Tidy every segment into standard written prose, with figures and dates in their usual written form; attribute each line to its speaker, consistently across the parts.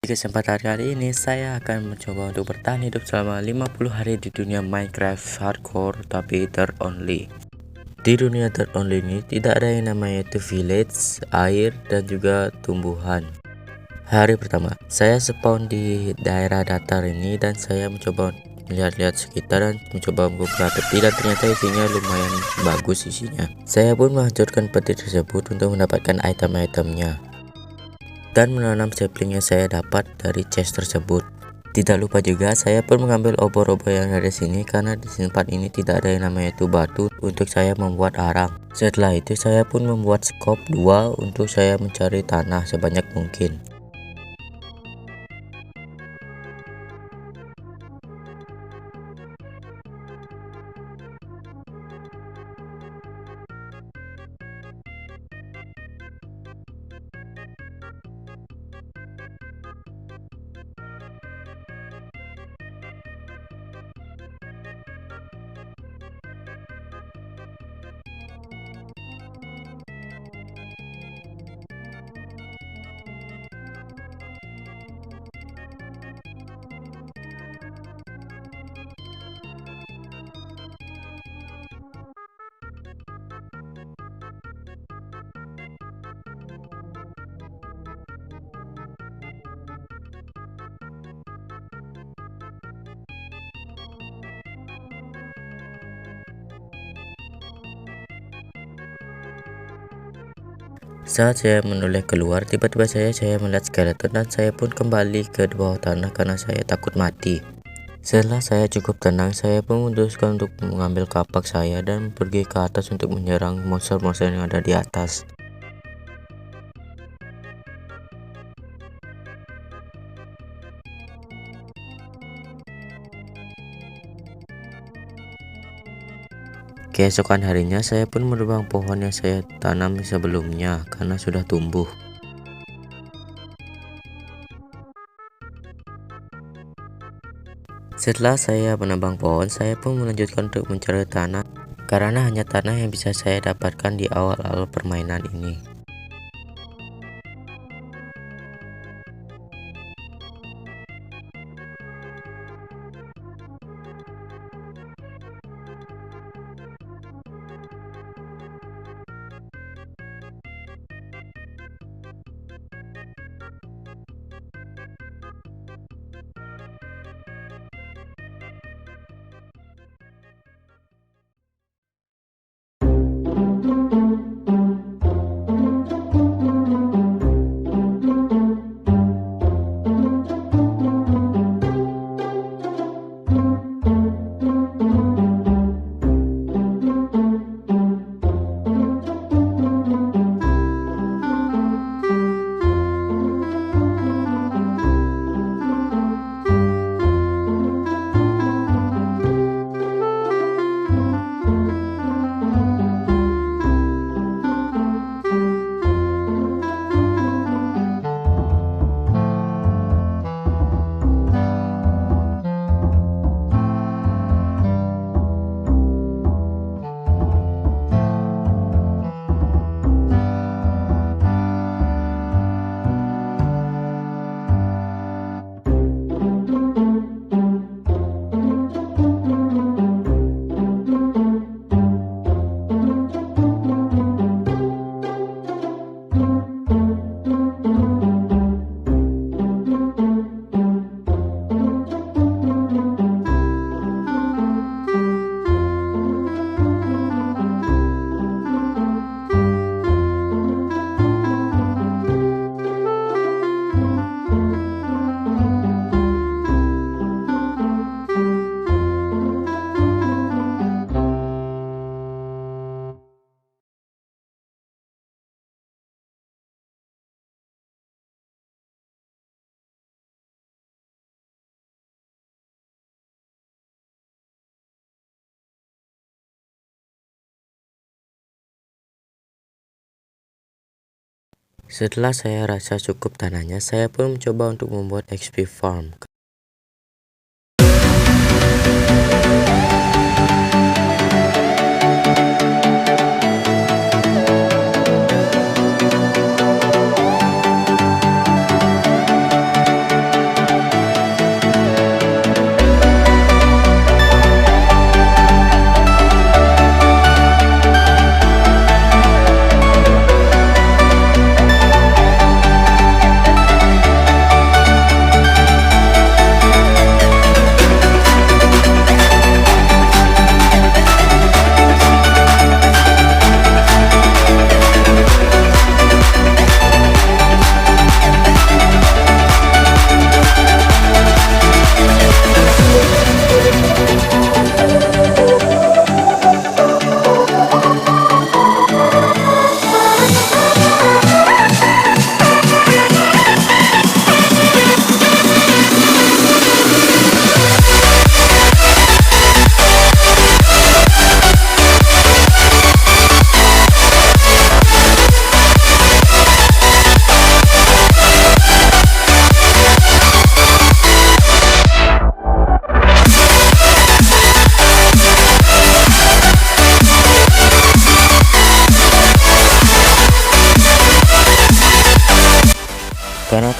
Speaker 1: Di kesempatan kali ini saya akan mencoba untuk bertahan hidup selama 50 hari di dunia Minecraft hardcore tapi third only. Di dunia third only ini tidak ada yang namanya itu village, air, dan juga tumbuhan. Hari pertama, saya spawn di daerah datar ini dan saya mencoba melihat-lihat sekitar dan mencoba membuka peti, dan ternyata isinya lumayan bagus isinya. Saya pun menghancurkan peti tersebut untuk mendapatkan item-itemnya dan menanam sapling yang saya dapat dari chest tersebut. Tidak lupa juga saya pun mengambil obor-obor yang ada di sini karena di tempat ini tidak ada yang namanya itu batu untuk saya membuat arang. Setelah itu saya pun membuat scope 2 untuk saya mencari tanah sebanyak mungkin. Saat saya menoleh keluar, tiba-tiba saya melihat skeleton dan saya pun kembali ke bawah tanah karena saya takut mati. Setelah saya cukup tenang, saya pun memutuskan untuk mengambil kapak saya dan pergi ke atas untuk menyerang monster-monster yang ada di atas. Keesokan harinya saya pun menebang pohon yang saya tanam sebelumnya karena sudah tumbuh. Setelah saya menebang pohon, saya pun melanjutkan untuk mencari tanah karena hanya tanah yang bisa saya dapatkan di awal-awal permainan ini. Setelah saya rasa cukup tanahnya, saya pun mencoba untuk membuat XP farm.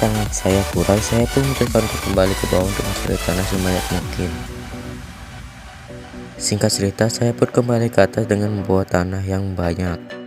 Speaker 1: yang saya kurang, saya pun memutuskan untuk kembali ke bawah untuk mencari tanah sebanyak mungkin. Singkat cerita, saya pun kembali ke atas dengan membawa tanah yang banyak.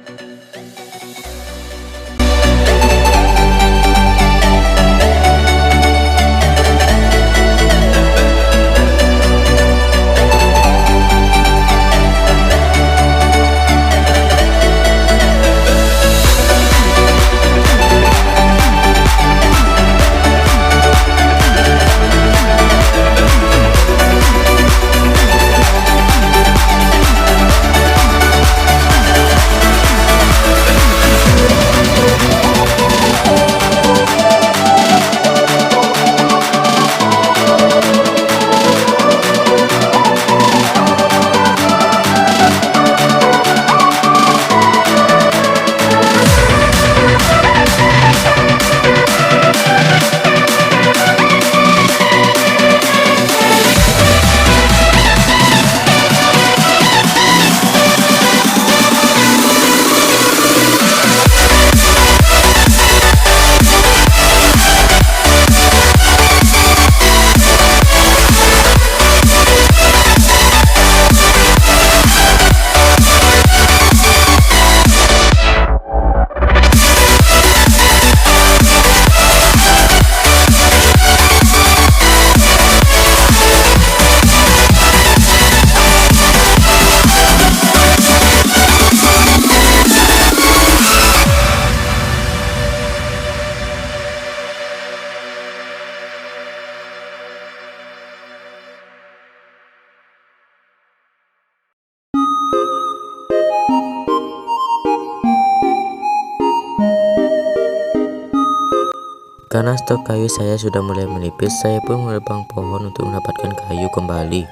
Speaker 1: Karena stok kayu saya sudah mulai menipis, saya pun menebang pohon untuk mendapatkan kayu kembali.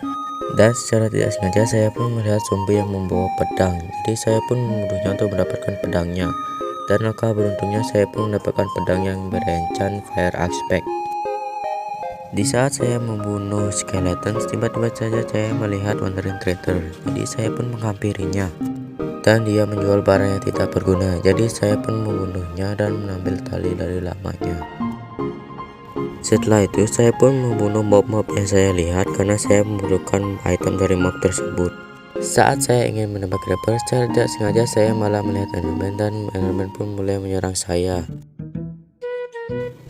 Speaker 1: Dan secara tidak sengaja saya pun melihat zombie yang membawa pedang. Jadi saya pun membunuhnya untuk mendapatkan pedangnya. Dan langkah beruntungnya saya pun mendapatkan pedang yang berenchant fire aspect. Di saat saya membunuh skeleton, tiba-tiba saja saya melihat wandering trader. Jadi saya pun menghampirinya. Dan dia menjual barang yang tidak berguna. Jadi saya pun membunuhnya dan mengambil tali dari lamanya. Setelah itu saya pun membunuh mob-mob yang saya lihat karena saya membutuhkan item dari mob tersebut. Saat saya ingin menembak creeper, secara tidak sengaja saya malah melihat enderman dan enderman pun mulai menyerang saya.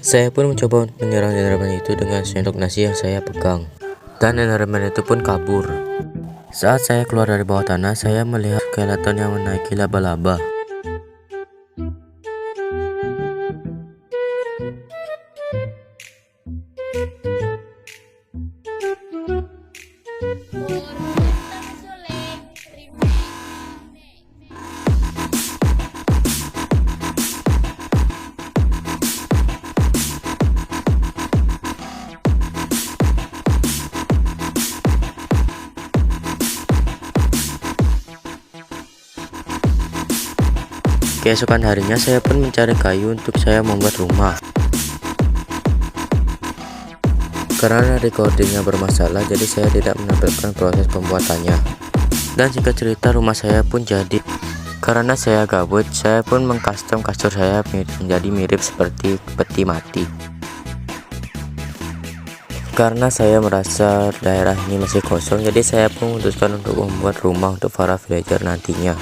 Speaker 1: Saya pun mencoba untuk menyerang enderman itu dengan sendok nasi yang saya pegang. Dan enderman itu pun kabur. Saat saya keluar dari bawah tanah, saya melihat skeleton yang menaiki laba-laba. Keesokan harinya saya pun mencari kayu untuk saya membuat rumah. Karena recordingnya bermasalah, jadi saya tidak menampilkan proses pembuatannya. Dan singkat cerita, rumah saya pun jadi. Karena saya gabut, saya pun mengcustom kasur saya menjadi mirip seperti peti mati. Karena saya merasa daerah ini masih kosong, jadi saya pun memutuskan untuk membuat rumah untuk para villager nantinya.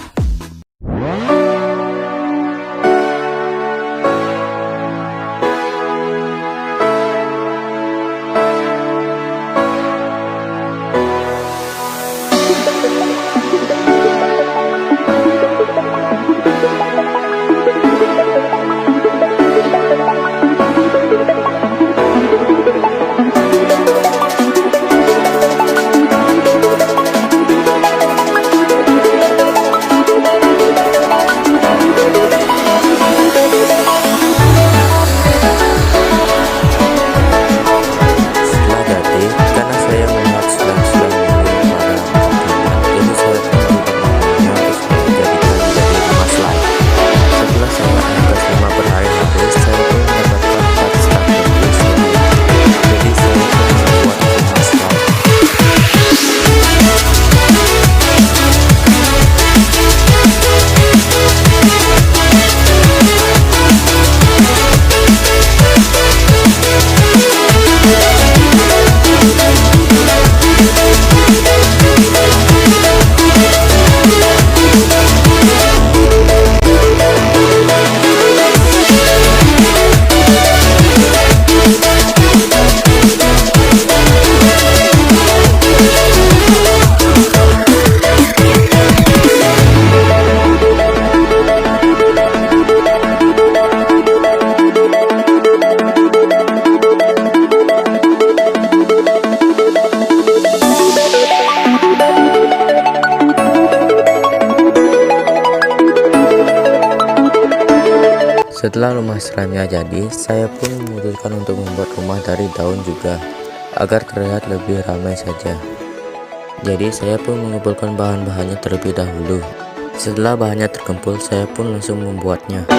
Speaker 1: Setelah rumah seramnya jadi, saya pun memutuskan untuk membuat rumah dari daun juga, agar terlihat lebih ramai saja. Jadi saya pun mengumpulkan bahan-bahannya terlebih dahulu. Setelah bahannya terkumpul, saya pun langsung membuatnya.